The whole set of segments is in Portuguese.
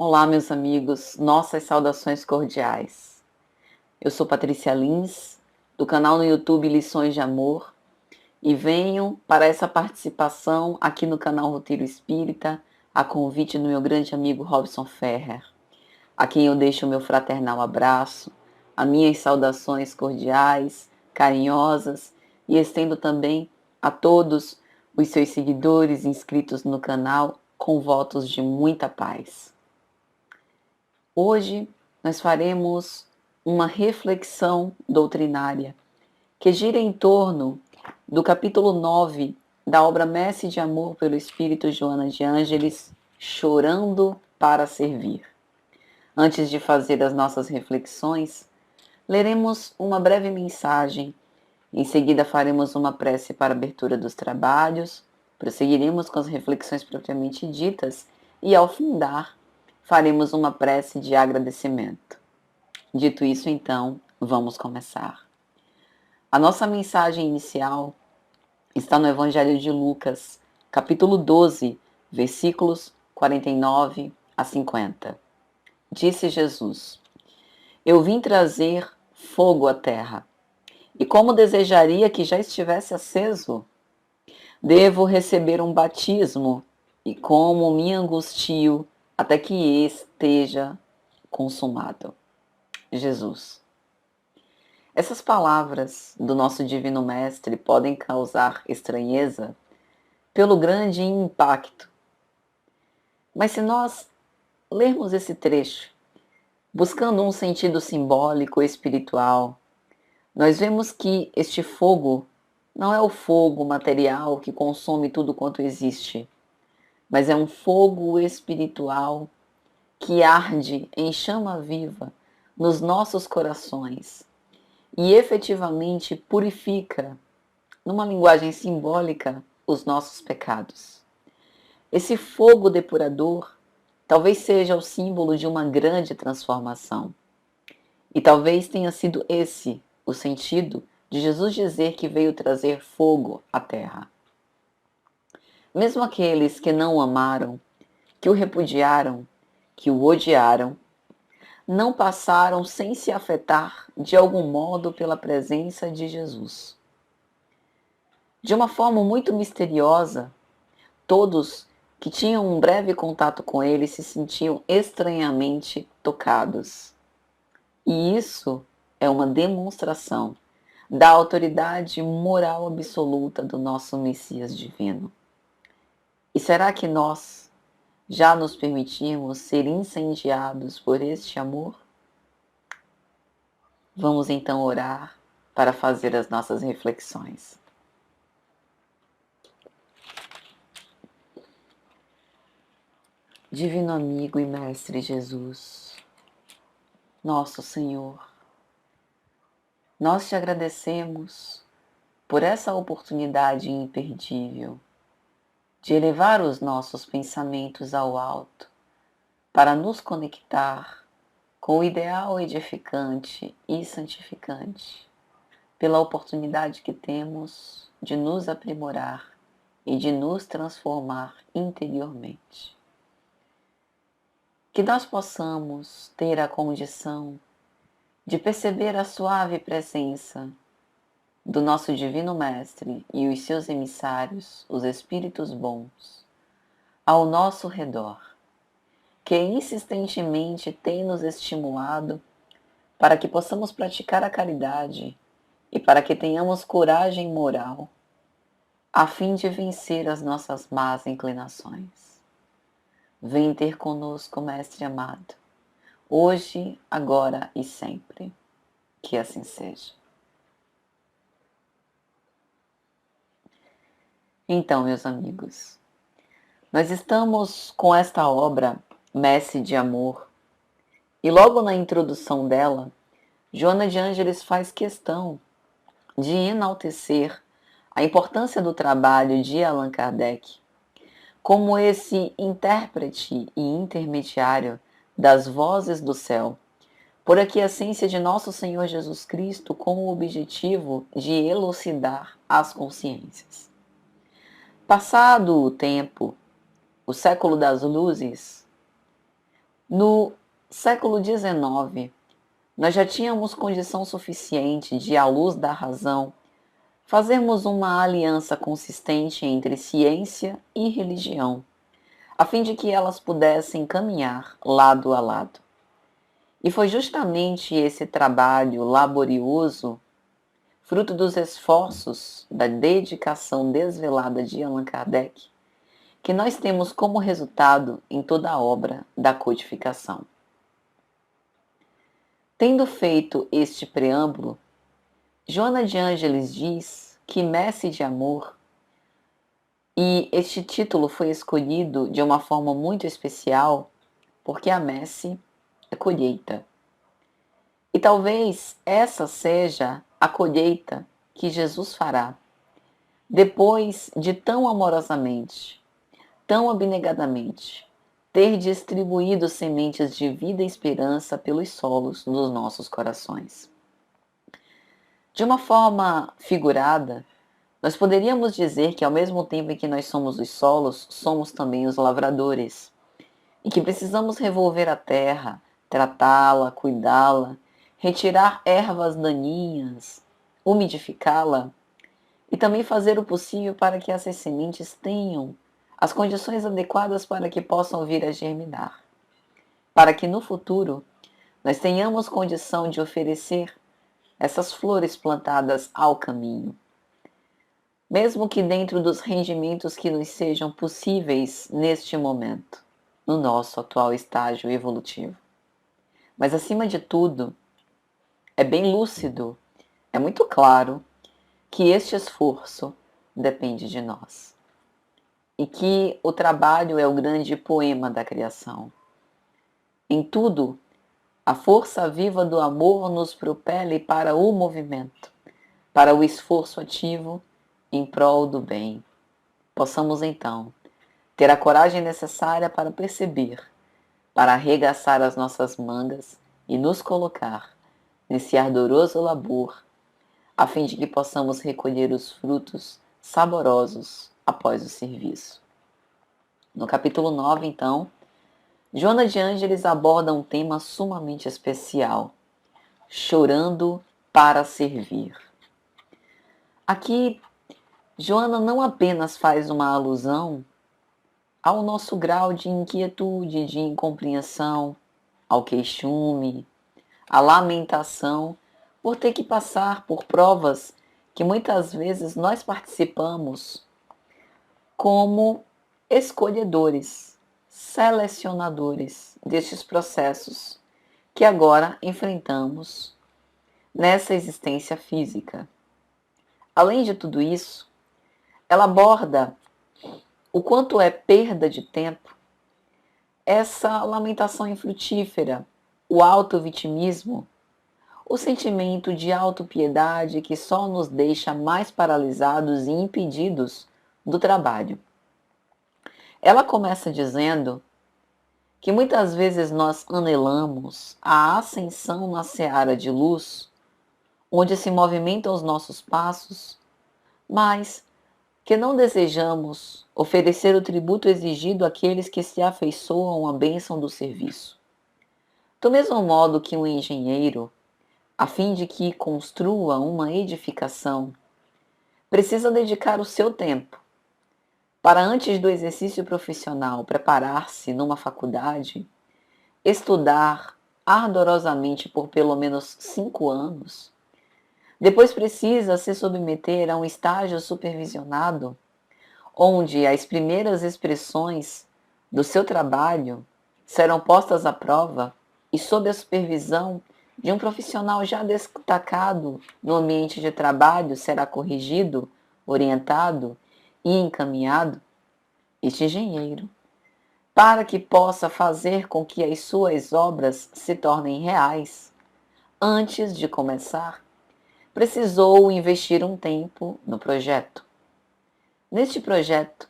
Olá, meus amigos, nossas saudações cordiais. Eu sou Patrícia Lins, do canal no YouTube Lições de Amor, e venho para essa participação aqui no canal Roteiro Espírita, a convite do meu grande amigo Robson Ferrer, a quem eu deixo o meu fraternal abraço, as minhas saudações cordiais, carinhosas, e estendo também a todos os seus seguidores inscritos no canal com votos de muita paz. Hoje nós faremos uma reflexão doutrinária que gira em torno do capítulo 9 da obra Messe de Amor pelo Espírito Joana de Ângeles, Chorando para Servir. Antes de fazer as nossas reflexões, leremos uma breve mensagem. Em seguida faremos uma prece para a abertura dos trabalhos, prosseguiremos com as reflexões propriamente ditas e, ao findar, faremos uma prece de agradecimento. Dito isso, então, vamos começar. A nossa mensagem inicial está no Evangelho de Lucas, capítulo 12, versículos 49 a 50. Disse Jesus: Eu vim trazer fogo à terra, e como desejaria que já estivesse aceso. Devo receber um batismo, e como me angustio até que esteja consumado. Jesus. Essas palavras do nosso Divino Mestre podem causar estranheza pelo grande impacto. Mas se nós lermos esse trecho, buscando um sentido simbólico espiritual, nós vemos que este fogo não é o fogo material que consome tudo quanto existe, mas é um fogo espiritual que arde em chama viva nos nossos corações e efetivamente purifica, numa linguagem simbólica, os nossos pecados. Esse fogo depurador talvez seja o símbolo de uma grande transformação. E talvez tenha sido esse o sentido de Jesus dizer que veio trazer fogo à terra. Mesmo aqueles que não o amaram, que o repudiaram, que o odiaram, não passaram sem se afetar de algum modo pela presença de Jesus. De uma forma muito misteriosa, todos que tinham um breve contato com ele se sentiam estranhamente tocados. E isso é uma demonstração da autoridade moral absoluta do nosso Messias divino. E será que nós já nos permitimos ser incendiados por este amor? Vamos então orar para fazer as nossas reflexões. Divino amigo e Mestre Jesus, nosso Senhor, nós te agradecemos por essa oportunidade imperdível de elevar os nossos pensamentos ao alto para nos conectar com o ideal edificante e santificante, pela oportunidade que temos de nos aprimorar e de nos transformar interiormente. Que nós possamos ter a condição de perceber a suave presença do nosso Divino Mestre e os seus emissários, os Espíritos bons, ao nosso redor, que insistentemente tem nos estimulado para que possamos praticar a caridade e para que tenhamos coragem moral, a fim de vencer as nossas más inclinações. Vem ter conosco, Mestre amado, hoje, agora e sempre. Que assim seja. Então, meus amigos, nós estamos com esta obra, Messe de Amor, e logo na introdução dela, Joana de Ângeles faz questão de enaltecer a importância do trabalho de Allan Kardec como esse intérprete e intermediário das vozes do céu, por aqui a essência de nosso Senhor Jesus Cristo com o objetivo de elucidar as consciências. Passado o tempo, o século das luzes, No século XIX, nós já tínhamos condição suficiente de, à luz da razão, fazermos uma aliança consistente entre ciência e religião, a fim de que elas pudessem caminhar lado a lado. E foi justamente esse trabalho laborioso, fruto dos esforços, da dedicação desvelada de Allan Kardec, que nós temos como resultado em toda a obra da codificação. Tendo feito este preâmbulo, Joana de Ângeles diz que Messe de Amor, e este título foi escolhido de uma forma muito especial, porque a messe é colheita. E talvez essa seja a colheita que Jesus fará, depois de tão amorosamente, tão abnegadamente, ter distribuído sementes de vida e esperança pelos solos dos nossos corações. De uma forma figurada, nós poderíamos dizer que ao mesmo tempo em que nós somos os solos, somos também os lavradores, e que precisamos revolver a terra, tratá-la, cuidá-la, retirar ervas daninhas, umidificá-la, e também fazer o possível para que essas sementes tenham as condições adequadas para que possam vir a germinar, para que no futuro nós tenhamos condição de oferecer essas flores plantadas ao caminho, mesmo que dentro dos rendimentos que nos sejam possíveis neste momento, no nosso atual estágio evolutivo. Mas acima de tudo, é bem lúcido, é muito claro que este esforço depende de nós. E que o trabalho é o grande poema da criação. Em tudo, a força viva do amor nos propele para o movimento, para o esforço ativo em prol do bem. Possamos então ter a coragem necessária para perceber, para arregaçar as nossas mangas e nos colocar nesse ardoroso labor, a fim de que possamos recolher os frutos saborosos após o serviço. No capítulo 9, então, Joana de Ângeles aborda um tema sumamente especial: chorando para servir. Aqui, Joana não apenas faz uma alusão ao nosso grau de inquietude, de incompreensão, ao queixume, à lamentação por ter que passar por provas que muitas vezes nós participamos como escolhedores, selecionadores destes processos que agora enfrentamos nessa existência física. Além de tudo isso, ela aborda o quanto é perda de tempo essa lamentação infrutífera, o auto-vitimismo, o sentimento de autopiedade que só nos deixa mais paralisados e impedidos do trabalho. Ela começa dizendo que muitas vezes nós anelamos a ascensão na seara de luz, onde se movimentam os nossos passos, mas que não desejamos oferecer o tributo exigido àqueles que se afeiçoam à bênção do serviço. Do mesmo modo que um engenheiro, a fim de que construa uma edificação, precisa dedicar o seu tempo para, antes do exercício profissional, preparar-se numa faculdade, estudar ardorosamente por pelo menos 5 anos, depois precisa se submeter a um estágio supervisionado, onde as primeiras expressões do seu trabalho serão postas à prova e sob a supervisão de um profissional já destacado no ambiente de trabalho será corrigido, orientado e encaminhado este engenheiro, para que possa fazer com que as suas obras se tornem reais. Antes de começar, precisou investir um tempo no projeto. Neste projeto,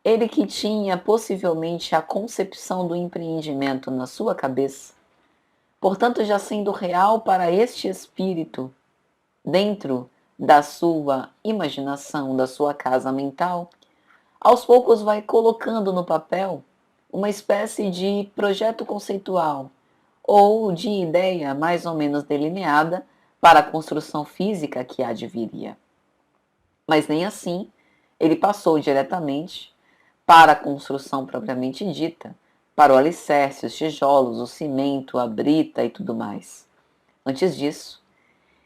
ele que tinha possivelmente a concepção do empreendimento na sua cabeça, portanto já sendo real para este espírito, dentro da sua imaginação, da sua casa mental, aos poucos vai colocando no papel uma espécie de projeto conceitual ou de ideia mais ou menos delineada para a construção física que há de viria. Mas nem assim ele passou diretamente para a construção propriamente dita, para o alicerce, os tijolos, o cimento, a brita e tudo mais. Antes disso,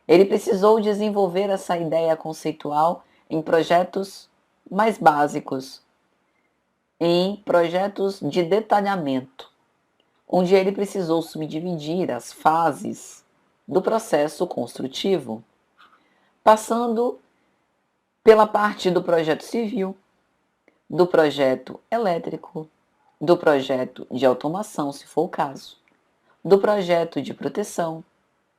ele precisou desenvolver essa ideia conceitual em projetos mais básicos, em projetos de detalhamento, onde ele precisou subdividir as fases do processo construtivo, passando pela parte do projeto civil, do projeto elétrico, do projeto de automação, se for o caso, do projeto de proteção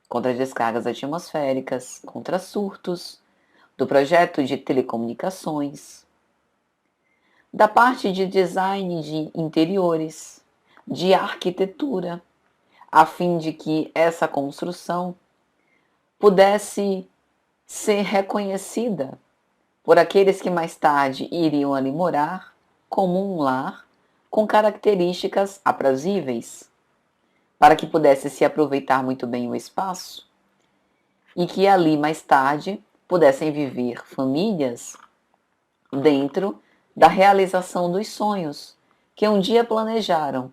contra descargas atmosféricas, contra surtos, do projeto de telecomunicações, da parte de design de interiores, de arquitetura, a fim de que essa construção pudesse ser reconhecida por aqueles que mais tarde iriam ali morar como um lar com características aprazíveis, para que pudesse se aproveitar muito bem o espaço e que ali mais tarde pudessem viver famílias dentro da realização dos sonhos que um dia planejaram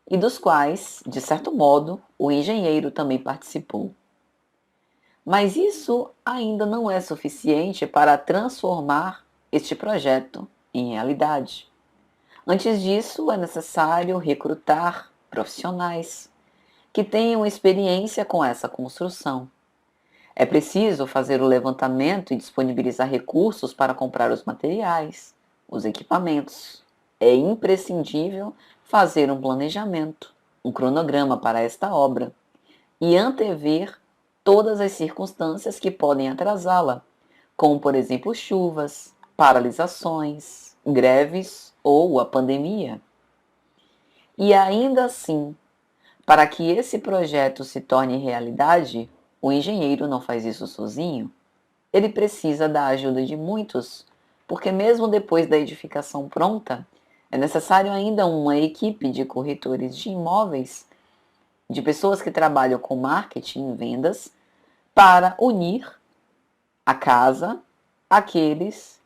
e dos quais, de certo modo, o engenheiro também participou. Mas isso ainda não é suficiente para transformar este projeto em realidade. Antes disso, é necessário recrutar profissionais que tenham experiência com essa construção. É preciso fazer o levantamento e disponibilizar recursos para comprar os materiais, os equipamentos. É imprescindível fazer um planejamento, um cronograma para esta obra e antever todas as circunstâncias que podem atrasá-la, como, por exemplo, chuvas, paralisações, greves ou a pandemia. E ainda assim, para que esse projeto se torne realidade, o engenheiro não faz isso sozinho. Ele precisa da ajuda de muitos, porque mesmo depois da edificação pronta, é necessário ainda uma equipe de corretores de imóveis, de pessoas que trabalham com marketing e vendas, para unir a casa àqueles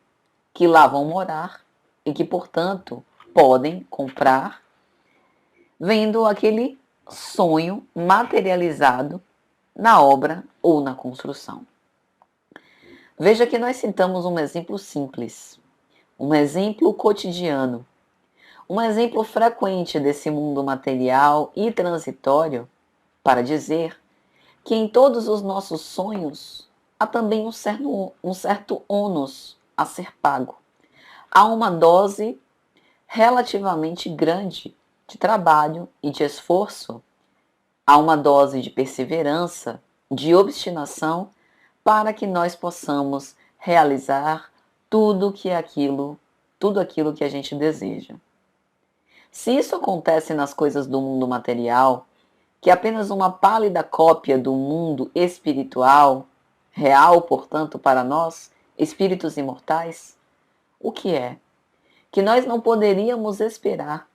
que lá vão morar e que, portanto, podem comprar, vendo aquele sonho materializado na obra ou na construção. Veja que nós citamos um exemplo simples, um exemplo cotidiano, um exemplo frequente desse mundo material e transitório para dizer que em todos os nossos sonhos há também um certo ônus a ser pago. Há uma dose relativamente grande de trabalho e de esforço. Há uma dose de perseverança, de obstinação, para que nós possamos realizar tudo aquilo que a gente deseja. Se isso acontece nas coisas do mundo material, que é apenas uma pálida cópia do mundo espiritual, real, portanto, para nós, espíritos imortais, o que é? Que nós não poderíamos esperar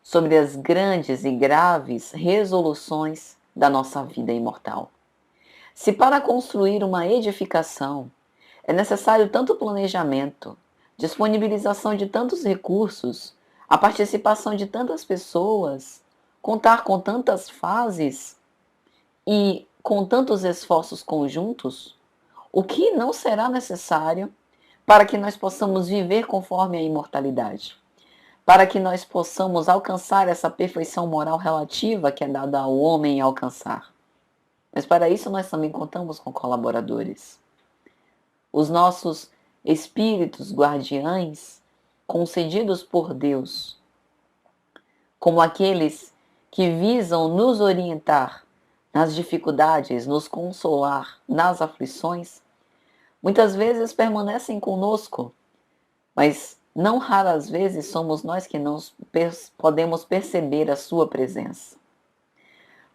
sobre as grandes e graves resoluções da nossa vida imortal. Se para construir uma edificação é necessário tanto planejamento, disponibilização de tantos recursos, a participação de tantas pessoas, contar com tantas fases e com tantos esforços conjuntos, o que não será necessário para que nós possamos viver conforme a imortalidade? Para que nós possamos alcançar essa perfeição moral relativa que é dada ao homem alcançar. Mas para isso nós também contamos com colaboradores. Os nossos espíritos guardiães, concedidos por Deus, como aqueles que visam nos orientar nas dificuldades, nos consolar nas aflições, muitas vezes permanecem conosco, mas não raras vezes somos nós que não podemos perceber a sua presença.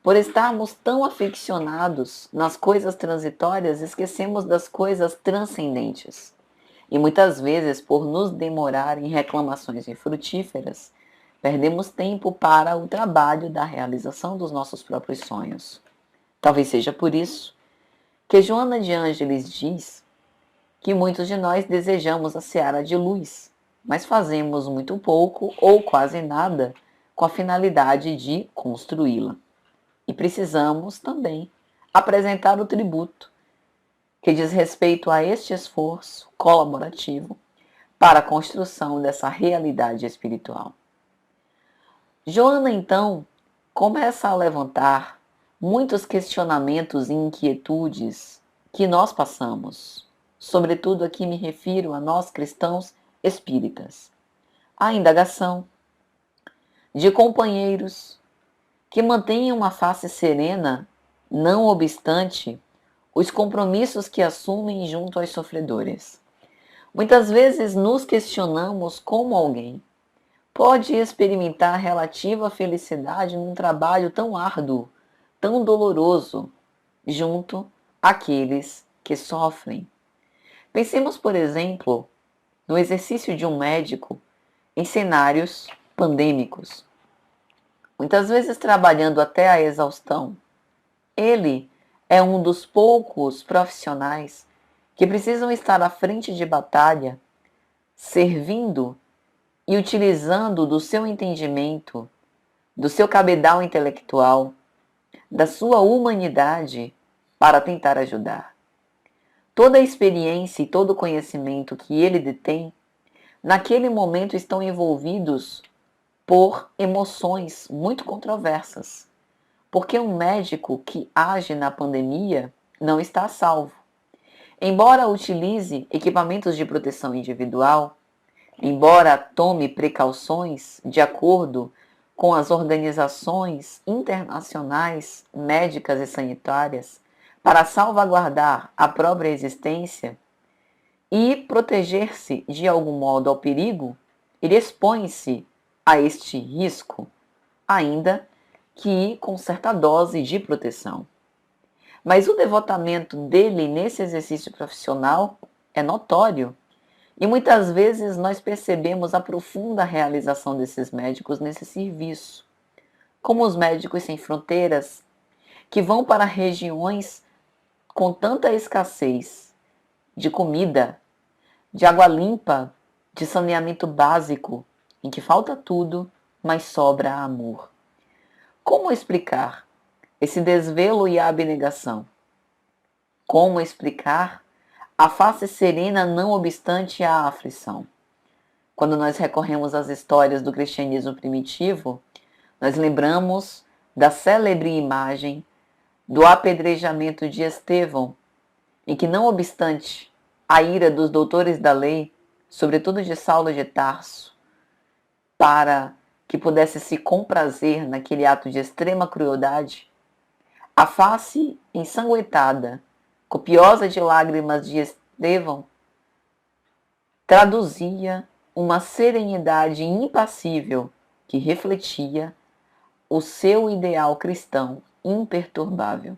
Por estarmos tão aficionados nas coisas transitórias, esquecemos das coisas transcendentes. E muitas vezes, por nos demorar em reclamações infrutíferas, perdemos tempo para o trabalho da realização dos nossos próprios sonhos. Talvez seja por isso que Joana de Ângeles diz que muitos de nós desejamos a seara de luz, mas fazemos muito pouco ou quase nada com a finalidade de construí-la. E precisamos também apresentar o tributo que diz respeito a este esforço colaborativo para a construção dessa realidade espiritual. Joana, então, começa a levantar muitos questionamentos e inquietudes que nós passamos. Sobretudo aqui me refiro a nós cristãos espíritas. A indagação de companheiros que mantenham uma face serena, não obstante os compromissos que assumem junto aos sofredores. Muitas vezes nos questionamos como alguém pode experimentar relativa felicidade num trabalho tão árduo, tão doloroso, junto àqueles que sofrem. Pensemos, por exemplo, no exercício de um médico em cenários pandêmicos. Muitas vezes trabalhando até a exaustão. Ele é um dos poucos profissionais que precisam estar à frente de batalha, servindo e utilizando do seu entendimento, do seu cabedal intelectual, da sua humanidade para tentar ajudar. Toda a experiência e todo o conhecimento que ele detém, naquele momento estão envolvidos por emoções muito controversas, porque um médico que age na pandemia não está a salvo. Embora utilize equipamentos de proteção individual, embora tome precauções de acordo com as organizações internacionais médicas e sanitárias para salvaguardar a própria existência e proteger-se de algum modo ao perigo, ele expõe-se a este risco, ainda que com certa dose de proteção. Mas o devotamento dele nesse exercício profissional é notório. E muitas vezes nós percebemos a profunda realização desses médicos nesse serviço, como os médicos sem fronteiras, que vão para regiões com tanta escassez de comida, de água limpa, de saneamento básico, em que falta tudo, mas sobra amor. Como explicar esse desvelo e a abnegação? Como explicar a face serena não obstante a aflição? Quando nós recorremos às histórias do cristianismo primitivo, nós lembramos da célebre imagem do apedrejamento de Estevão, em que, não obstante a ira dos doutores da lei, sobretudo de Saulo de Tarso, para que pudesse se comprazer naquele ato de extrema crueldade, a face ensanguentada, copiosa de lágrimas de Estevão, traduzia uma serenidade impassível que refletia o seu ideal cristão imperturbável.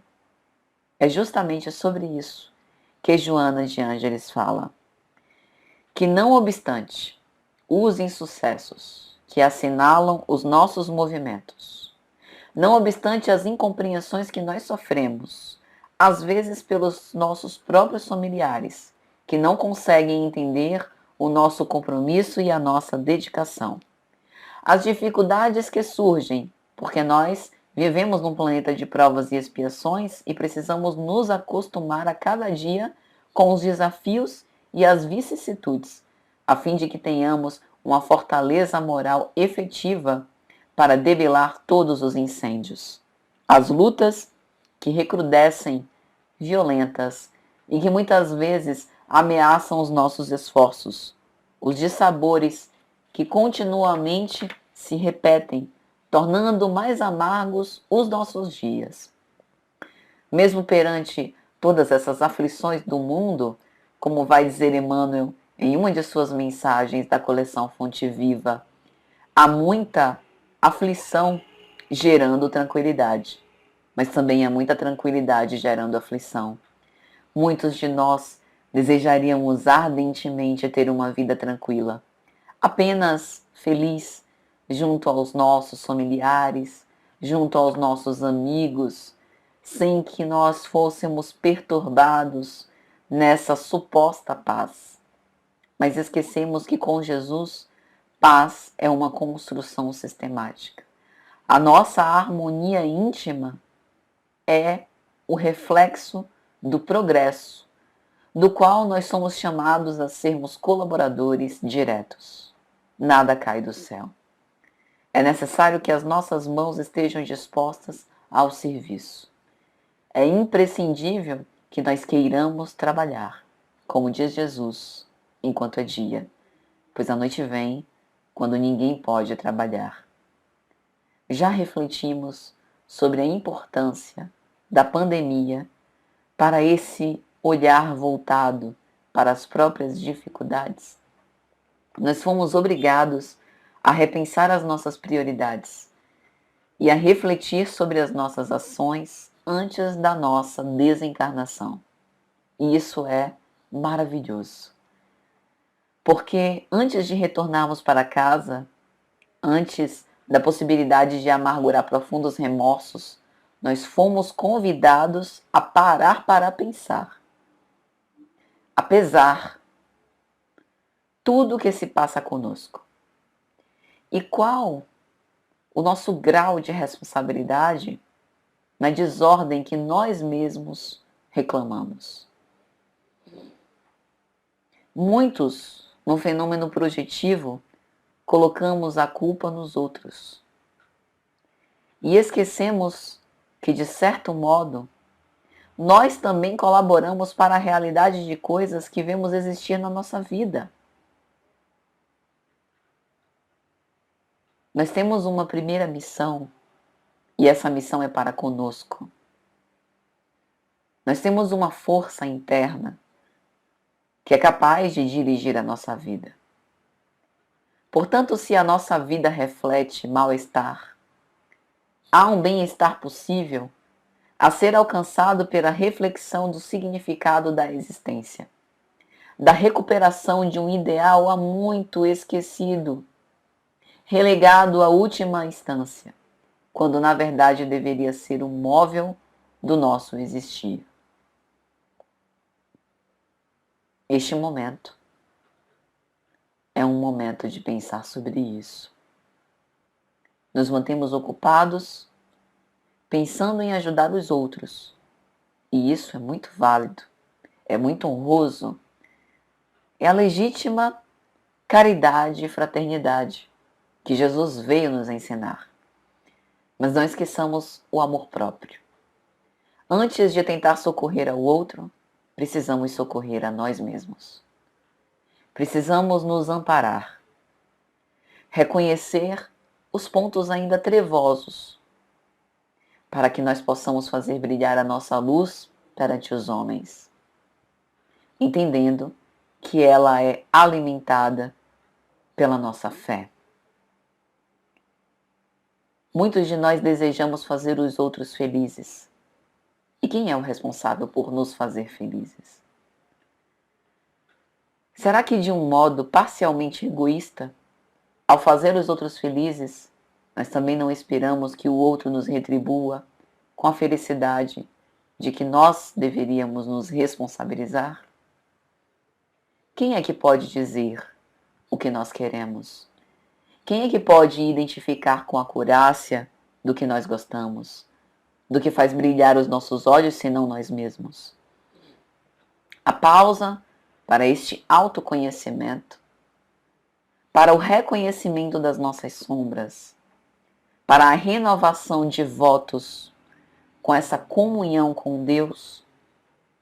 É justamente sobre isso que Joana de Ângeles fala. Que não obstante os insucessos que assinalam os nossos movimentos, não obstante as incompreensões que nós sofremos, às vezes pelos nossos próprios familiares, que não conseguem entender o nosso compromisso e a nossa dedicação. As dificuldades que surgem, porque nós vivemos num planeta de provas e expiações e precisamos nos acostumar a cada dia com os desafios e as vicissitudes, a fim de que tenhamos uma fortaleza moral efetiva para debelar todos os incêndios. As lutas que recrudescem, violentas e que muitas vezes ameaçam os nossos esforços, os dissabores que continuamente se repetem, tornando mais amargos os nossos dias. Mesmo perante todas essas aflições do mundo, como vai dizer Emmanuel em uma de suas mensagens da coleção Fonte Viva, há muita aflição gerando tranquilidade, mas também há muita tranquilidade gerando aflição. Muitos de nós desejaríamos ardentemente ter uma vida tranquila, apenas feliz, junto aos nossos familiares, junto aos nossos amigos, sem que nós fôssemos perturbados nessa suposta paz. Mas esquecemos que com Jesus, paz é uma construção sistemática. A nossa harmonia íntima é o reflexo do progresso, do qual nós somos chamados a sermos colaboradores diretos. Nada cai do céu. É necessário que as nossas mãos estejam dispostas ao serviço. É imprescindível que nós queiramos trabalhar, como diz Jesus, enquanto é dia, pois a noite vem quando ninguém pode trabalhar. Já refletimos sobre a importância da pandemia para esse olhar voltado para as próprias dificuldades? Nós fomos obrigados a repensar as nossas prioridades e a refletir sobre as nossas ações antes da nossa desencarnação. E isso é maravilhoso. Porque antes de retornarmos para casa, antes da possibilidade de amargurar profundos remorsos, nós fomos convidados a parar para pensar. Apesar tudo o que se passa conosco. E qual o nosso grau de responsabilidade na desordem que nós mesmos reclamamos? Muitos, no fenômeno projetivo, colocamos a culpa nos outros. E esquecemos que, de certo modo, nós também colaboramos para a realidade de coisas que vemos existir na nossa vida. Nós temos uma primeira missão, e essa missão é para conosco. Nós temos uma força interna que é capaz de dirigir a nossa vida. Portanto, se a nossa vida reflete mal-estar, há um bem-estar possível a ser alcançado pela reflexão do significado da existência, da recuperação de um ideal há muito esquecido, relegado à última instância, quando na verdade deveria ser o móvel do nosso existir. Este momento é um momento de pensar sobre isso. Nos mantemos ocupados, pensando em ajudar os outros. E isso é muito válido, é muito honroso. É a legítima caridade e fraternidade que Jesus veio nos ensinar. Mas não esqueçamos o amor próprio. Antes de tentar socorrer ao outro, precisamos socorrer a nós mesmos. Precisamos nos amparar, reconhecer os pontos ainda trevosos, para que nós possamos fazer brilhar a nossa luz perante os homens, entendendo que ela é alimentada pela nossa fé. Muitos de nós desejamos fazer os outros felizes. E quem é o responsável por nos fazer felizes? Será que de um modo parcialmente egoísta, ao fazer os outros felizes, nós também não esperamos que o outro nos retribua com a felicidade de que nós deveríamos nos responsabilizar? Quem é que pode dizer o que nós queremos? Quem é que pode identificar com acurácia do que nós gostamos, do que faz brilhar os nossos olhos, senão nós mesmos? A pausa para este autoconhecimento, para o reconhecimento das nossas sombras, para a renovação de votos com essa comunhão com Deus,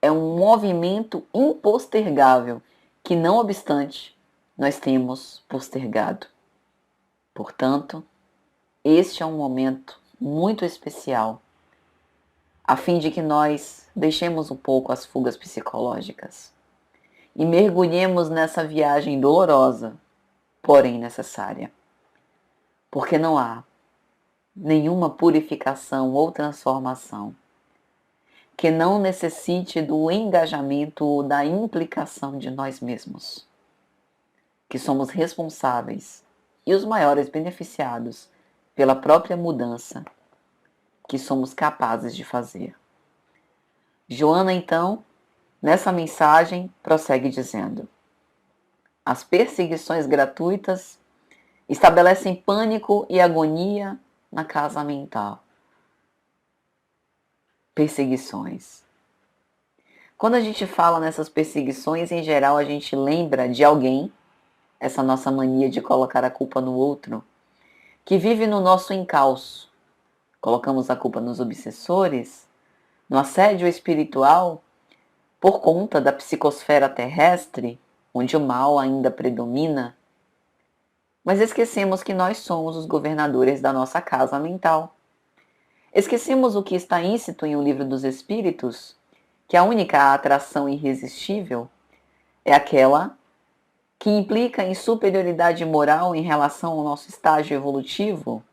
é um movimento impostergável que, não obstante, nós temos postergado. Portanto, este é um momento muito especial, a fim de que nós deixemos um pouco as fugas psicológicas e mergulhemos nessa viagem dolorosa, porém necessária. Porque não há nenhuma purificação ou transformação que não necessite do engajamento ou da implicação de nós mesmos, que somos responsáveis e os maiores beneficiados pela própria mudança que somos capazes de fazer. Joana, então, nessa mensagem, prossegue dizendo: as perseguições gratuitas estabelecem pânico e agonia na casa mental. Perseguições. Quando a gente fala nessas perseguições, em geral a gente lembra de alguém, essa nossa mania de colocar a culpa no outro, que vive no nosso encalço. Colocamos a culpa nos obsessores, no assédio espiritual, por conta da psicosfera terrestre, onde o mal ainda predomina. Mas esquecemos que nós somos os governadores da nossa casa mental. Esquecemos o que está íncito em O Livro dos Espíritos, que a única atração irresistível é aquela que implica em superioridade moral em relação ao nosso estágio evolutivo.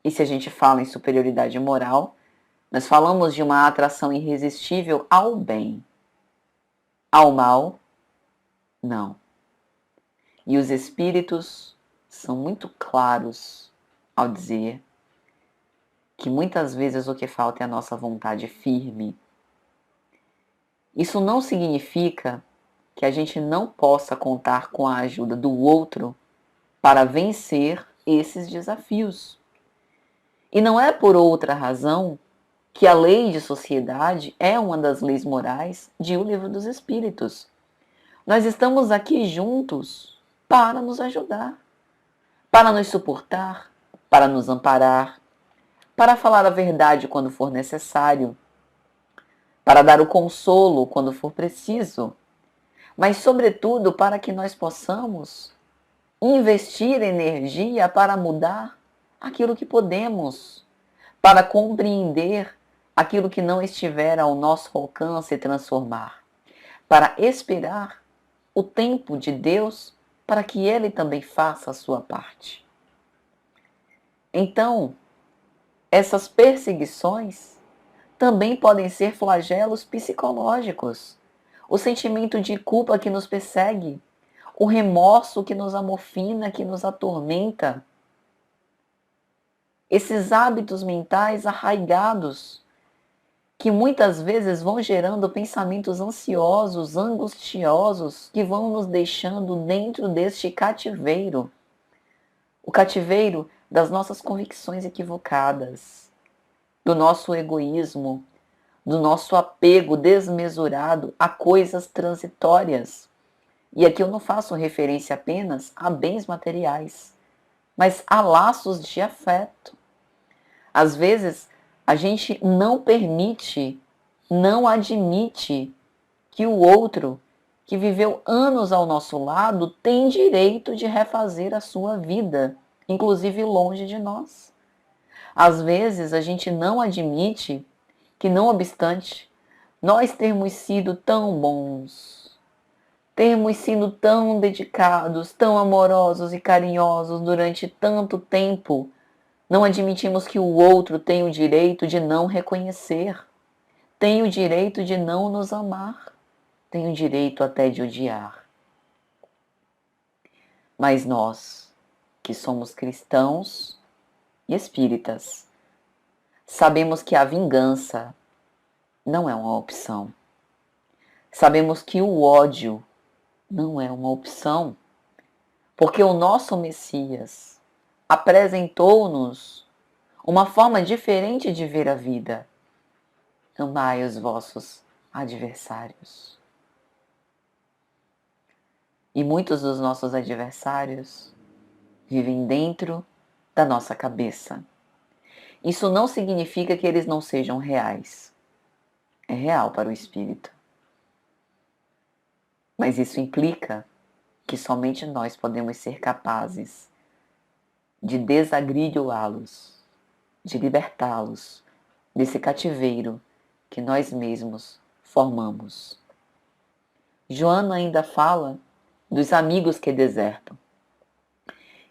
E se a gente fala em superioridade moral, nós falamos de uma atração irresistível ao bem. Ao mal, não. E os espíritos são muito claros ao dizer que muitas vezes o que falta é a nossa vontade firme. Isso não significa que a gente não possa contar com a ajuda do outro para vencer esses desafios. E não é por outra razão que a lei de sociedade é uma das leis morais de O Livro dos Espíritos. Nós estamos aqui juntos para nos ajudar, para nos suportar, para nos amparar, para falar a verdade quando for necessário, para dar o consolo quando for preciso, mas, sobretudo, para que nós possamos investir energia para mudar aquilo que podemos, para compreender aquilo que não estiver ao nosso alcance e transformar, para esperar o tempo de Deus para que Ele também faça a sua parte. Então, essas perseguições também podem ser flagelos psicológicos. O sentimento de culpa que nos persegue, o remorso que nos amofina, que nos atormenta. Esses hábitos mentais arraigados, que muitas vezes vão gerando pensamentos ansiosos, angustiosos, que vão nos deixando dentro deste cativeiro. O cativeiro das nossas convicções equivocadas, do nosso egoísmo, do nosso apego desmesurado a coisas transitórias. E aqui eu não faço referência apenas a bens materiais, mas a laços de afeto. Às vezes, a gente não permite, não admite que o outro, que viveu anos ao nosso lado, tem direito de refazer a sua vida, inclusive longe de nós. Às vezes, a gente não admite que, não obstante nós termos sido tão bons, termos sido tão dedicados, tão amorosos e carinhosos durante tanto tempo, não admitimos que o outro tem o direito de não reconhecer, tem o direito de não nos amar, tem o direito até de odiar. Mas nós, que somos cristãos e espíritas, sabemos que a vingança não é uma opção. Sabemos que o ódio não é uma opção, porque o nosso Messias apresentou-nos uma forma diferente de ver a vida. Amai os vossos adversários. E muitos dos nossos adversários vivem dentro da nossa cabeça. Isso não significa que eles não sejam reais. É real para o espírito. Mas isso implica que somente nós podemos ser capazes de desagrilhoá-los, de libertá-los desse cativeiro que nós mesmos formamos. Joana ainda fala dos amigos que desertam.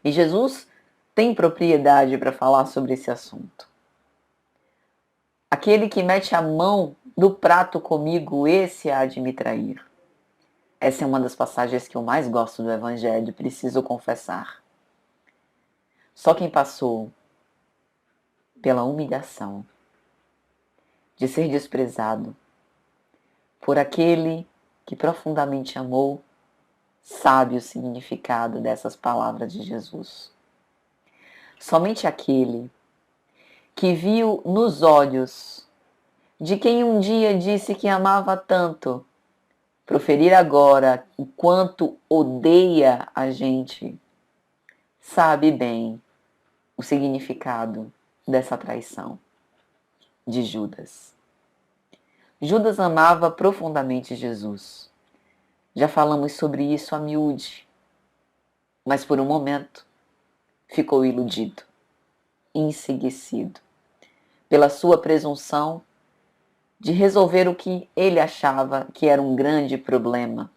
E Jesus tem propriedade para falar sobre esse assunto. Aquele que mete a mão do prato comigo, esse há de me trair. Essa é uma das passagens que eu mais gosto do Evangelho, preciso confessar. Só quem passou pela humilhação de ser desprezado por aquele que profundamente amou, sabe o significado dessas palavras de Jesus. Somente aquele que viu nos olhos de quem um dia disse que amava tanto, proferir agora o quanto odeia a gente, sabe bem o significado dessa traição de Judas. Judas amava profundamente Jesus. Já falamos sobre isso a miúde, mas por um momento ficou iludido, enceguecido, pela sua presunção de resolver o que ele achava que era um grande problema,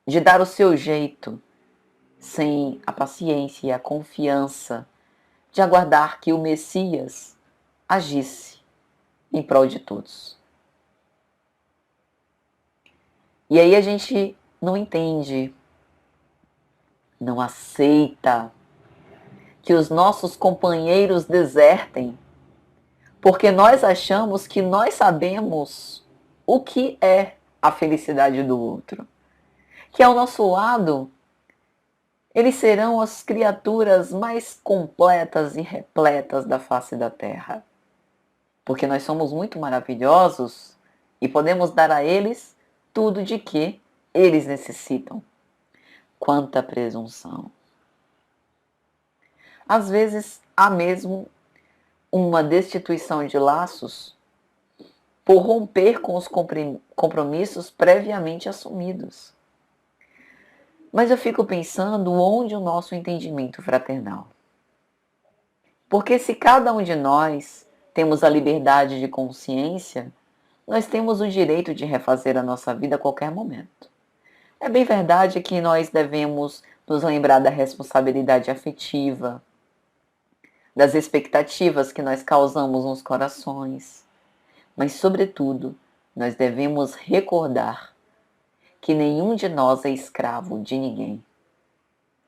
de dar o seu jeito, sem a paciência e a confiança de aguardar que o Messias agisse em prol de todos. E aí a gente não entende, não aceita que os nossos companheiros desertem, porque nós achamos que nós sabemos o que é a felicidade do outro, que ao nosso lado eles serão as criaturas mais completas e repletas da face da terra, porque nós somos muito maravilhosos e podemos dar a eles tudo de que eles necessitam. Quanta presunção! Às vezes há mesmo uma destituição de laços por romper com os compromissos previamente assumidos. Mas eu fico pensando onde o nosso entendimento fraternal. Porque se cada um de nós temos a liberdade de consciência, nós temos o direito de refazer a nossa vida a qualquer momento. É bem verdade que nós devemos nos lembrar da responsabilidade afetiva, das expectativas que nós causamos nos corações, mas, sobretudo, nós devemos recordar que nenhum de nós é escravo de ninguém.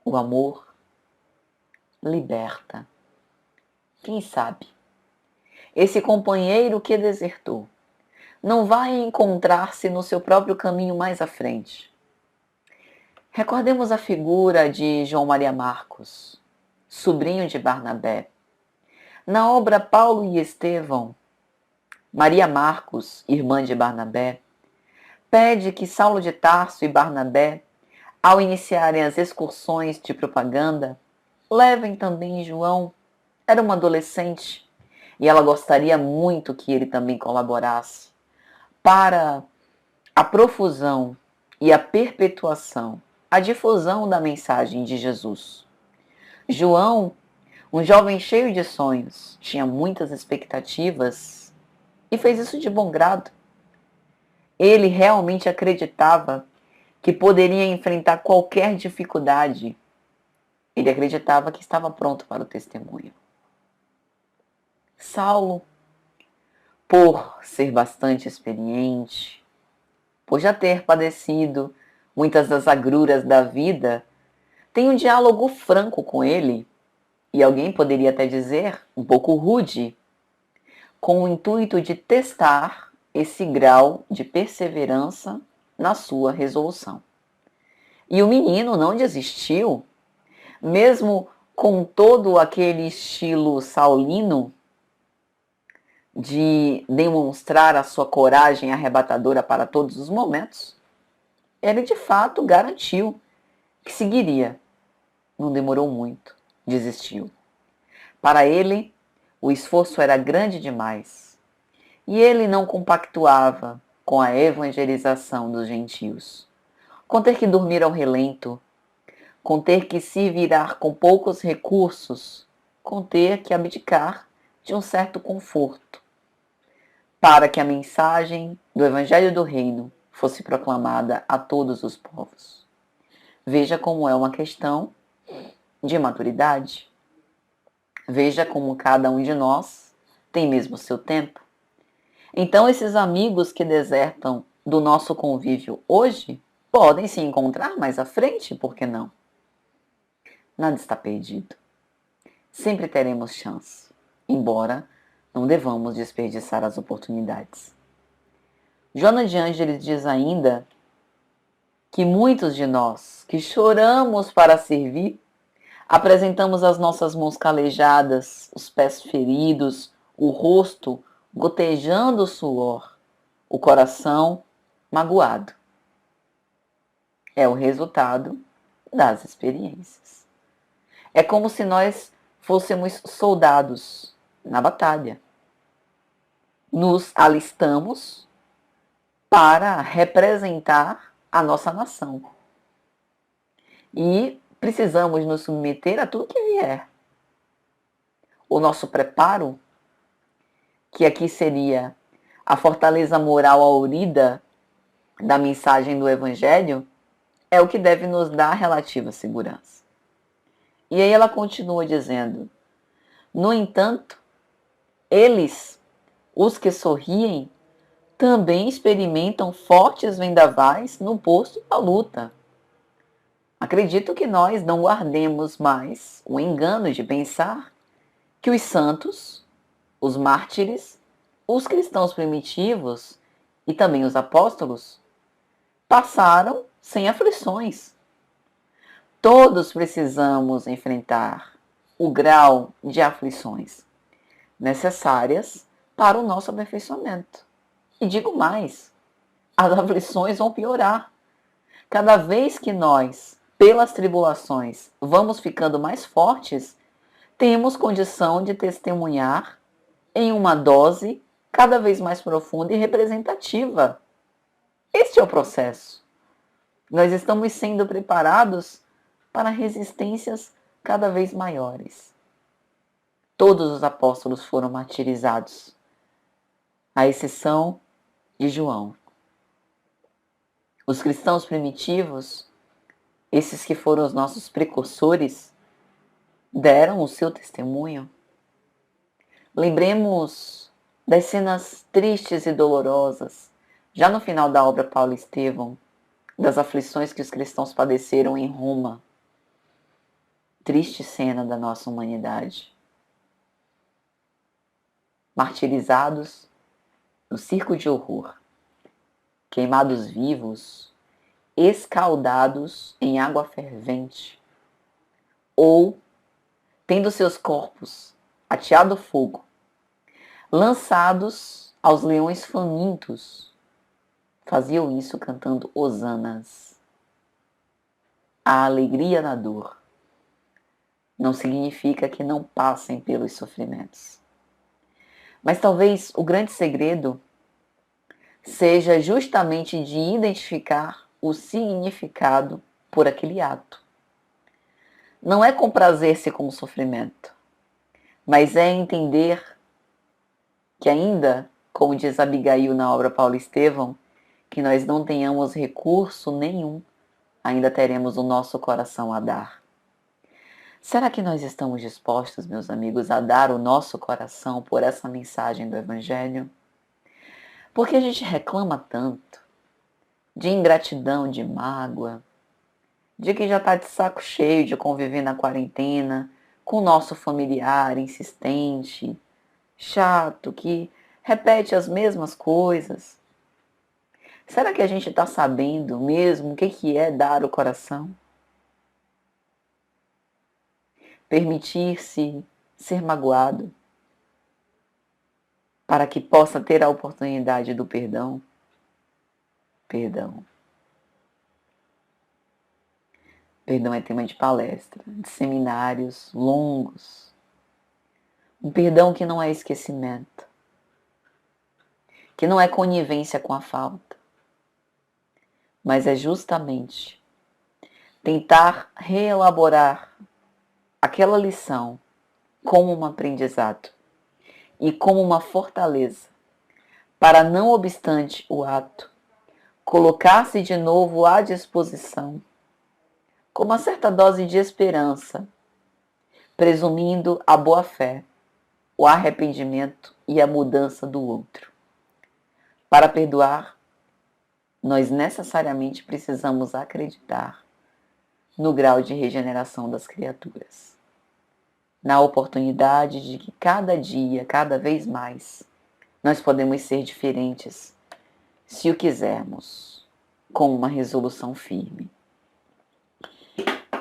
O amor liberta. Quem sabe? Esse companheiro que desertou não vai encontrar-se no seu próprio caminho mais à frente. Recordemos a figura de João Maria Marcos, sobrinho de Barnabé. Na obra Paulo e Estevão, Maria Marcos, irmã de Barnabé, pede que Saulo de Tarso e Barnabé, ao iniciarem as excursões de propaganda, levem também João. Era um adolescente e ela gostaria muito que ele também colaborasse para a profusão e a perpetuação, a difusão da mensagem de Jesus. João, um jovem cheio de sonhos, tinha muitas expectativas e fez isso de bom grado. Ele realmente acreditava que poderia enfrentar qualquer dificuldade. Ele acreditava que estava pronto para o testemunho. Saulo, por ser bastante experiente, por já ter padecido muitas das agruras da vida, tem um diálogo franco com ele, e alguém poderia até dizer, um pouco rude, com o intuito de testar esse grau de perseverança na sua resolução. E o menino não desistiu, mesmo com todo aquele estilo saulino de demonstrar a sua coragem arrebatadora para todos os momentos, ele de fato garantiu que seguiria. Não demorou muito, desistiu. Para ele, o esforço era grande demais e ele não compactuava com a evangelização dos gentios, com ter que dormir ao relento, com ter que se virar com poucos recursos, com ter que abdicar de um certo conforto, para que a mensagem do Evangelho do Reino fosse proclamada a todos os povos. Veja como é uma questão de maturidade. Veja como cada um de nós tem mesmo seu tempo. Então, esses amigos que desertam do nosso convívio hoje podem se encontrar mais à frente, por que não? Nada está perdido. Sempre teremos chance, embora não devamos desperdiçar as oportunidades. Joana de Ângeles diz ainda que muitos de nós que choramos para servir, apresentamos as nossas mãos calejadas, os pés feridos, o rosto gotejando suor, o coração magoado. É o resultado das experiências. É como se nós fôssemos soldados na batalha. Nos alistamos para representar a nossa nação. E precisamos nos submeter a tudo que vier. O nosso preparo, que aqui seria a fortaleza moral aurida da mensagem do Evangelho, é o que deve nos dar relativa segurança. E aí ela continua dizendo: no entanto, eles, os que sorriem, também experimentam fortes vendavais no posto da luta. Acredito que nós não guardemos mais o engano de pensar que os santos, os mártires, os cristãos primitivos e também os apóstolos passaram sem aflições. Todos precisamos enfrentar o grau de aflições necessárias para o nosso aperfeiçoamento. E digo mais, as aflições vão piorar. Cada vez que nós, pelas tribulações, vamos ficando mais fortes, temos condição de testemunhar em uma dose cada vez mais profunda e representativa. Este é o processo. Nós estamos sendo preparados para resistências cada vez maiores. Todos os apóstolos foram martirizados, à exceção de João. Os cristãos primitivos, esses que foram os nossos precursores, deram o seu testemunho. Lembremos das cenas tristes e dolorosas, já no final da obra Paulo e Estevão, das aflições que os cristãos padeceram em Roma. Triste cena da nossa humanidade. Martirizados no circo de horror, queimados vivos, escaldados em água fervente, ou tendo seus corpos ateado fogo, lançados aos leões famintos. Faziam isso cantando hosanas. A alegria na dor não significa que não passem pelos sofrimentos. Mas talvez o grande segredo seja justamente de identificar o significado por aquele ato. Não é comprazer-se com o sofrimento, mas é entender que ainda, como diz Abigail na obra Paulo e Estevão, que nós não tenhamos recurso nenhum, ainda teremos o nosso coração a dar. Será que nós estamos dispostos, meus amigos, a dar o nosso coração por essa mensagem do Evangelho? Porque a gente reclama tanto de ingratidão, de mágoa, de que já está de saco cheio de conviver na quarentena com o nosso familiar insistente, chato, que repete as mesmas coisas. Será que a gente está sabendo mesmo o que é dar o coração? Permitir-se ser magoado para que possa ter a oportunidade do perdão? Perdão. Perdão é tema de palestra, de seminários longos. Um perdão que não é esquecimento, que não é conivência com a falta, mas é justamente tentar reelaborar aquela lição como um aprendizado e como uma fortaleza para, não obstante o ato, colocar-se de novo à disposição com uma certa dose de esperança, presumindo a boa-fé, o arrependimento e a mudança do outro. Para perdoar, nós necessariamente precisamos acreditar no grau de regeneração das criaturas. na oportunidade de que cada dia, cada vez mais, nós podemos ser diferentes, se o quisermos, com uma resolução firme.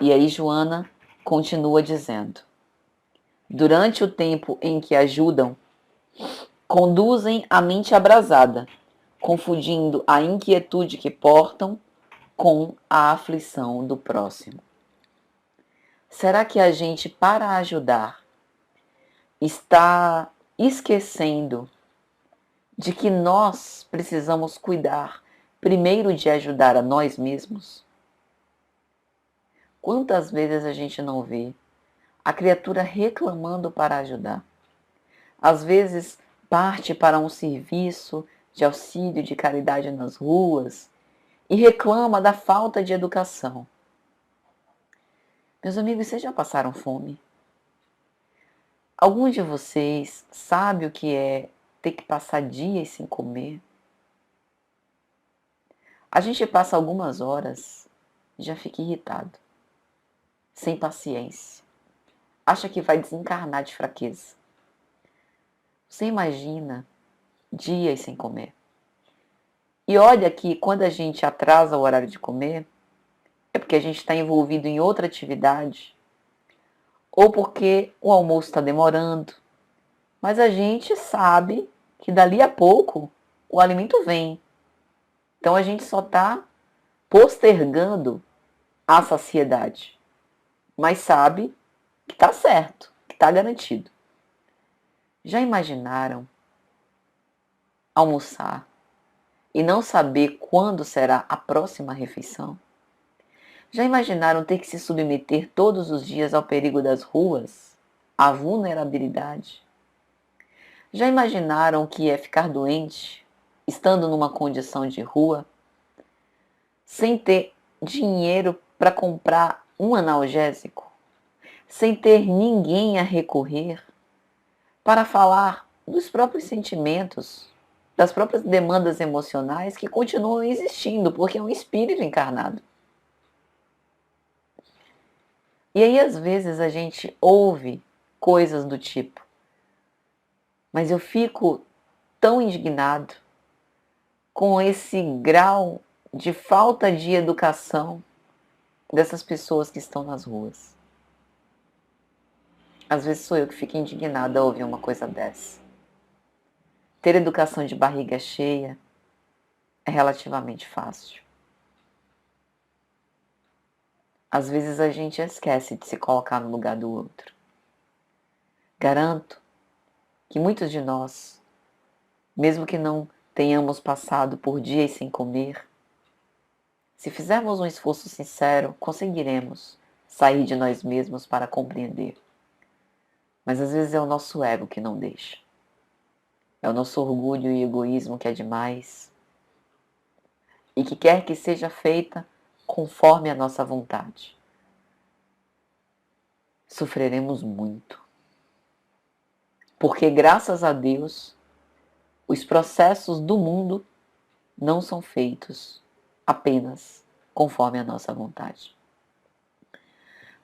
E aí Joana continua dizendo: durante o tempo em que ajudam, conduzem a mente abrasada, confundindo a inquietude que portam com a aflição do próximo. Será que a gente, para ajudar, está esquecendo de que nós precisamos cuidar primeiro de ajudar a nós mesmos? Quantas vezes a gente não vê a criatura reclamando para ajudar? Às vezes parte para um serviço de auxílio de caridade nas ruas e reclama da falta de educação. Meus amigos, vocês já passaram fome? Algum de vocês sabe o que é ter que passar dias sem comer? A gente passa algumas horas e já fica irritado, sem paciência, acha que vai desencarnar de fraqueza. Você imagina dias sem comer? E olha que quando a gente atrasa o horário de comer, é porque a gente está envolvido em outra atividade, ou porque o almoço está demorando. Mas a gente sabe que dali a pouco o alimento vem. Então a gente só está postergando a saciedade. Mas sabe que está certo, que está garantido. Já imaginaram almoçar e não saber quando será a próxima refeição? Já imaginaram ter que se submeter todos os dias ao perigo das ruas, à vulnerabilidade? Já imaginaram o que é ficar doente, estando numa condição de rua, sem ter dinheiro para comprar um analgésico, sem ter ninguém a recorrer para falar dos próprios sentimentos, das próprias demandas emocionais que continuam existindo, porque é um espírito encarnado. E aí, às vezes, a gente ouve coisas do tipo: mas eu fico tão indignado com esse grau de falta de educação dessas pessoas que estão nas ruas. Às vezes sou eu que fico indignada ao ouvir uma coisa dessa. Ter educação de barriga cheia é relativamente fácil. Às vezes a gente esquece de se colocar no lugar do outro. Garanto que muitos de nós, mesmo que não tenhamos passado por dias sem comer, se fizermos um esforço sincero, conseguiremos sair de nós mesmos para compreender. Mas às vezes é o nosso ego que não deixa. É o nosso orgulho e egoísmo que é demais e que quer que seja feita conforme a nossa vontade. Sofreremos muito. Porque, graças a Deus, os processos do mundo não são feitos apenas conforme a nossa vontade.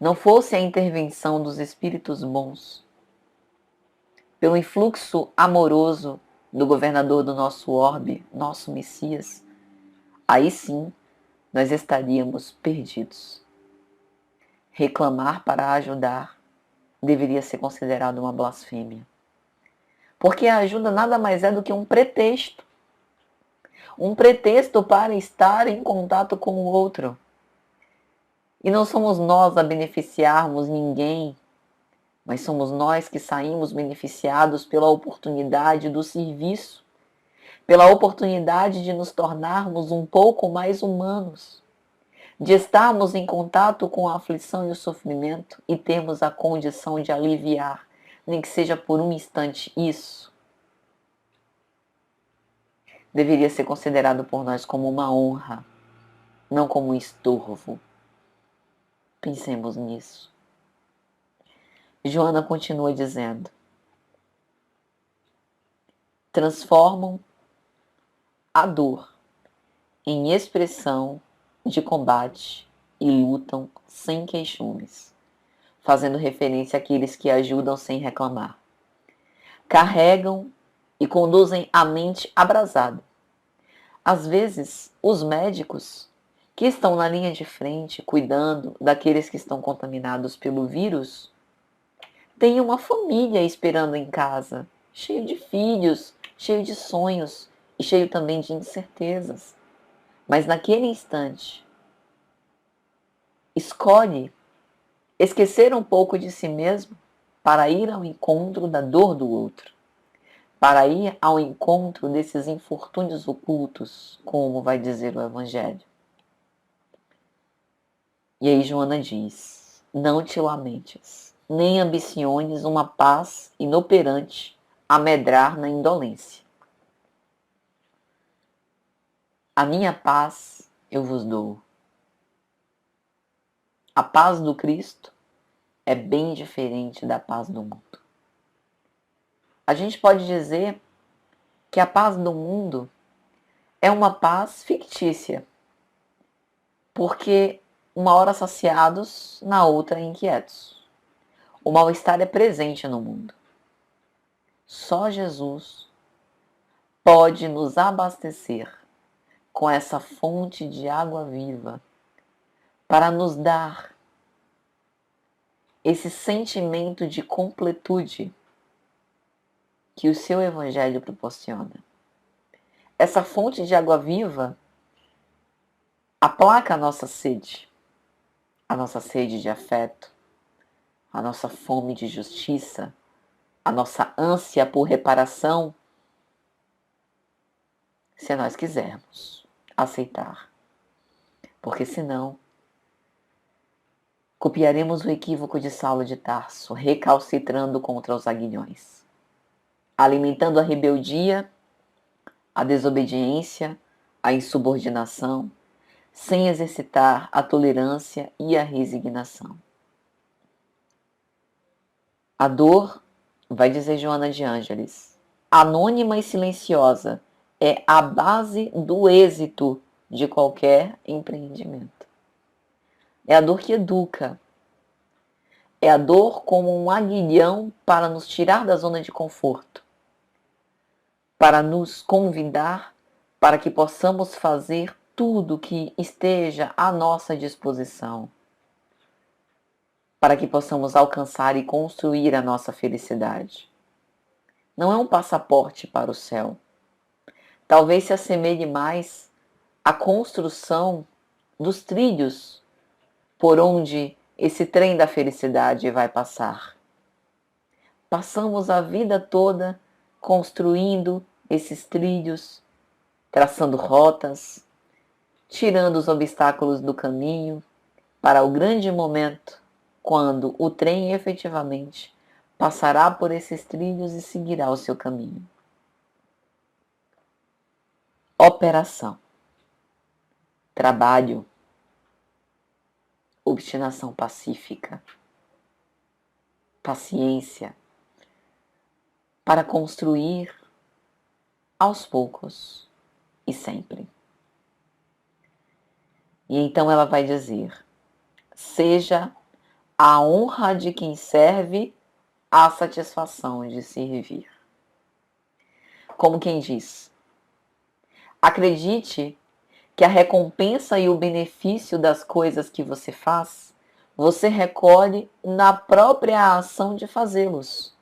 Não fosse a intervenção dos espíritos bons, pelo influxo amoroso do governador do nosso orbe, nosso Messias, aí sim nós estaríamos perdidos. Reclamar para ajudar deveria ser considerado uma blasfêmia. Porque a ajuda nada mais é do que um pretexto. Um pretexto para estar em contato com o outro. E não somos nós a beneficiarmos ninguém, mas somos nós que saímos beneficiados pela oportunidade do serviço, pela oportunidade de nos tornarmos um pouco mais humanos, de estarmos em contato com a aflição e o sofrimento e termos a condição de aliviar, nem que seja por um instante, isso. Deveria ser considerado por nós como uma honra, não como um estorvo. Pensemos nisso. Joana continua dizendo: transformam a dor em expressão de combate e lutam sem queixumes. fazendo referência àqueles que ajudam sem reclamar. Carregam e conduzem a mente abrasada. Às vezes, os médicos que estão na linha de frente, cuidando daqueles que estão contaminados pelo vírus, têm uma família esperando em casa, cheio de filhos, cheio de sonhos e cheio também de incertezas. Mas naquele instante, escolhe esquecer um pouco de si mesmo para ir ao encontro da dor do outro, para ir ao encontro desses infortúnios ocultos, como vai dizer o Evangelho. E aí Joana diz: não te lamentes, nem ambiciones uma paz inoperante a medrar na indolência. A minha paz eu vos dou. A paz do Cristo é bem diferente da paz do mundo. A gente pode dizer que a paz do mundo é uma paz fictícia, porque uma hora saciados, na outra inquietos. O mal-estar é presente no mundo. Só Jesus pode nos abastecer com essa fonte de água viva para nos dar esse sentimento de completude que o seu Evangelho proporciona. Essa fonte de água viva aplaca a nossa sede de afeto, a nossa fome de justiça, a nossa ânsia por reparação, se nós quisermos aceitar. Porque senão, copiaremos o equívoco de Saulo de Tarso, recalcitrando contra os aguilhões, alimentando a rebeldia, a desobediência, a insubordinação, sem exercitar a tolerância e a resignação. A dor, vai dizer Joana de Ângeles, anônima e silenciosa, é a base do êxito de qualquer empreendimento. É a dor que educa. É a dor como um aguilhão para nos tirar da zona de conforto, para nos convidar para que possamos fazer tudo que esteja à nossa disposição, para que possamos alcançar e construir a nossa felicidade. Não é um passaporte para o céu. Talvez se assemelhe mais à construção dos trilhos por onde esse trem da felicidade vai passar. Passamos a vida toda construindo esses trilhos, traçando rotas, tirando os obstáculos do caminho para o grande momento quando o trem efetivamente passará por esses trilhos e seguirá o seu caminho. Operação, trabalho, obstinação pacífica, paciência, para construir aos poucos e sempre. E então ela vai dizer: seja a honra de quem serve a satisfação de servir. Como quem diz, acredite que a recompensa e o benefício das coisas que você faz, você recolhe na própria ação de fazê-los.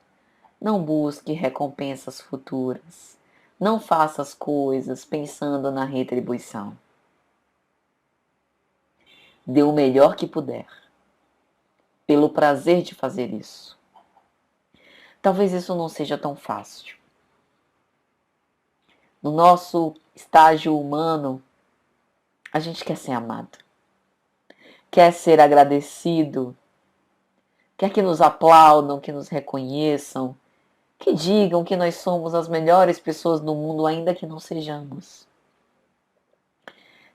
Não busque recompensas futuras. Não faça as coisas pensando na retribuição. Dê o melhor que puder, pelo prazer de fazer isso. Talvez isso não seja tão fácil. No nosso estágio humano, a gente quer ser amado, quer ser agradecido, quer que nos aplaudam, que nos reconheçam, que digam que nós somos as melhores pessoas do mundo, ainda que não sejamos.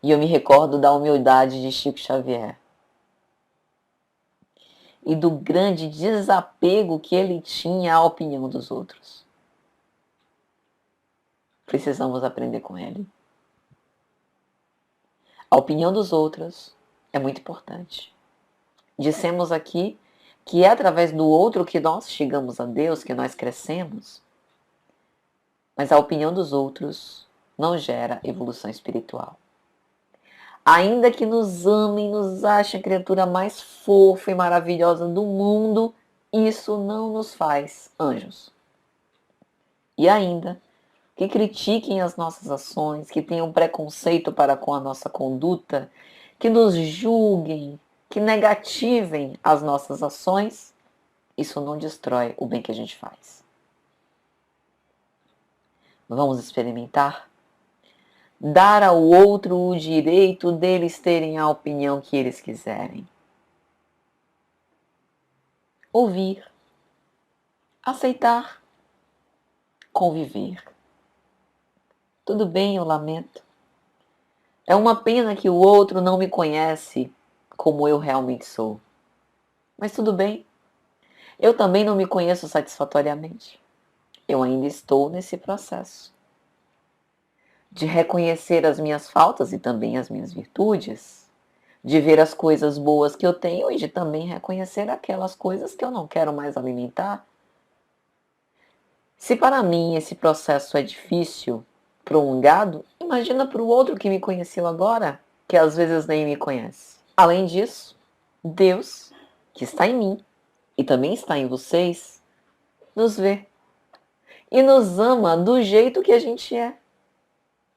E eu me recordo da humildade de Chico Xavier e do grande desapego que ele tinha à opinião dos outros. Precisamos aprender com ele. A opinião dos outros é muito importante. Dissemos aqui que é através do outro que nós chegamos a Deus, que nós crescemos, mas a opinião dos outros não gera evolução espiritual. Ainda que nos amem, nos achem a criatura mais fofa e maravilhosa do mundo, isso não nos faz anjos. E ainda que critiquem as nossas ações, que tenham preconceito para com a nossa conduta, que nos julguem, que negativem as nossas ações, isso não destrói o bem que a gente faz. Vamos experimentar? Dar ao outro o direito deles terem a opinião que eles quiserem. Ouvir, aceitar, conviver. Tudo bem, eu lamento. É uma pena que o outro não me conhece como eu realmente sou. Mas tudo bem. Eu também não me conheço satisfatoriamente. Eu ainda estou nesse processo de reconhecer as minhas faltas e também as minhas virtudes, de ver as coisas boas que eu tenho e de também reconhecer aquelas coisas que eu não quero mais alimentar. Se para mim esse processo é difícil, prolongado, imagina para o outro que me conheceu agora, que às vezes nem me conhece. Além disso, Deus, que está em mim e também está em vocês, nos vê e nos ama do jeito que a gente é.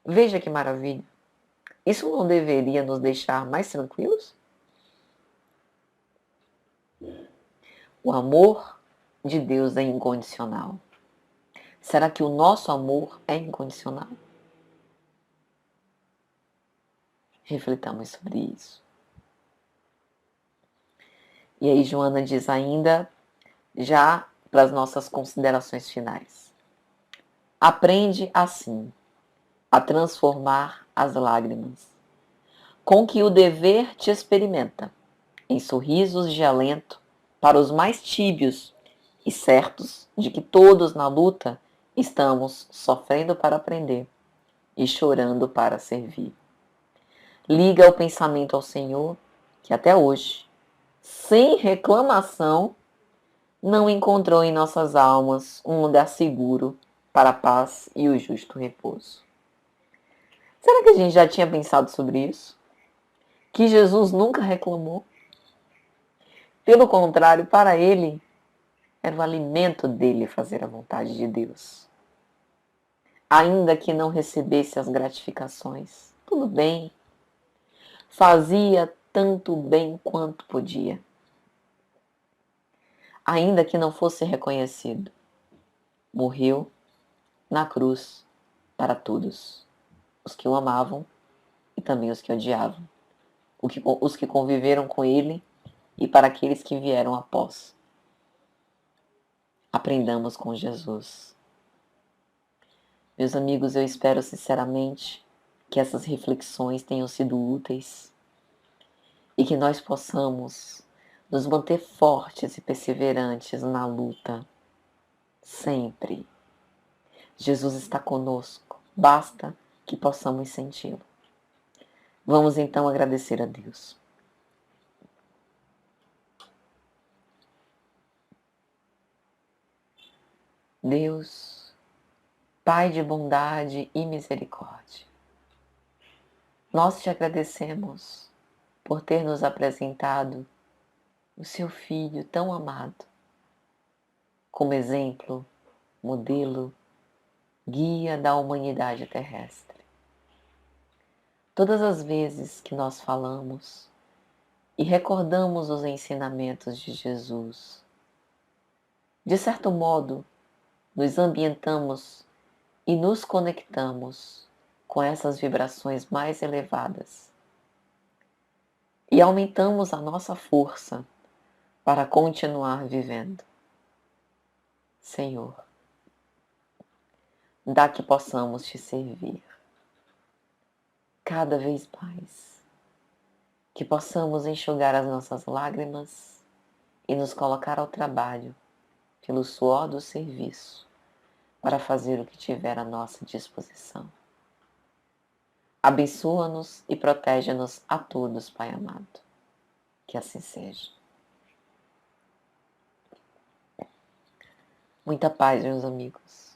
Veja que maravilha. Isso não deveria nos deixar mais tranquilos? O amor de Deus é incondicional. Será que o nosso amor é incondicional? Reflitamos sobre isso. E aí Joana diz ainda, já para as nossas considerações finais. Aprende assim a transformar as lágrimas, com que o dever te experimenta, em sorrisos de alento para os mais tíbios e certos de que todos na luta estamos sofrendo para aprender e chorando para servir. Liga o pensamento ao Senhor, que até hoje, sem reclamação, não encontrou em nossas almas um lugar seguro para a paz e o justo repouso. Será que a gente já tinha pensado sobre isso? Que Jesus nunca reclamou? Pelo contrário, para ele, era o alimento dele fazer a vontade de Deus. Ainda que não recebesse as gratificações, tudo bem. Fazia tanto bem quanto podia. Ainda que não fosse reconhecido, morreu na cruz para todos, os que o amavam e também os que odiavam, os que conviveram com ele e para aqueles que vieram após. Aprendamos com Jesus. Meus amigos, eu espero sinceramente que essas reflexões tenham sido úteis e que nós possamos nos manter fortes e perseverantes na luta, sempre. Jesus está conosco, basta que possamos senti-lo. Vamos então agradecer a Deus. Deus, Pai de bondade e misericórdia, nós te agradecemos por ter nos apresentado o seu Filho tão amado, como exemplo, modelo, guia da humanidade terrestre. Todas as vezes que nós falamos e recordamos os ensinamentos de Jesus, de certo modo, nos ambientamos e nos conectamos com essas vibrações mais elevadas e aumentamos a nossa força para continuar vivendo. Senhor, dá que possamos te servir cada vez mais, que possamos enxugar as nossas lágrimas e nos colocar ao trabalho pelo suor do serviço para fazer o que tiver à nossa disposição. Abençoa-nos e protege-nos a todos, Pai amado. Que assim seja. Muita paz, meus amigos.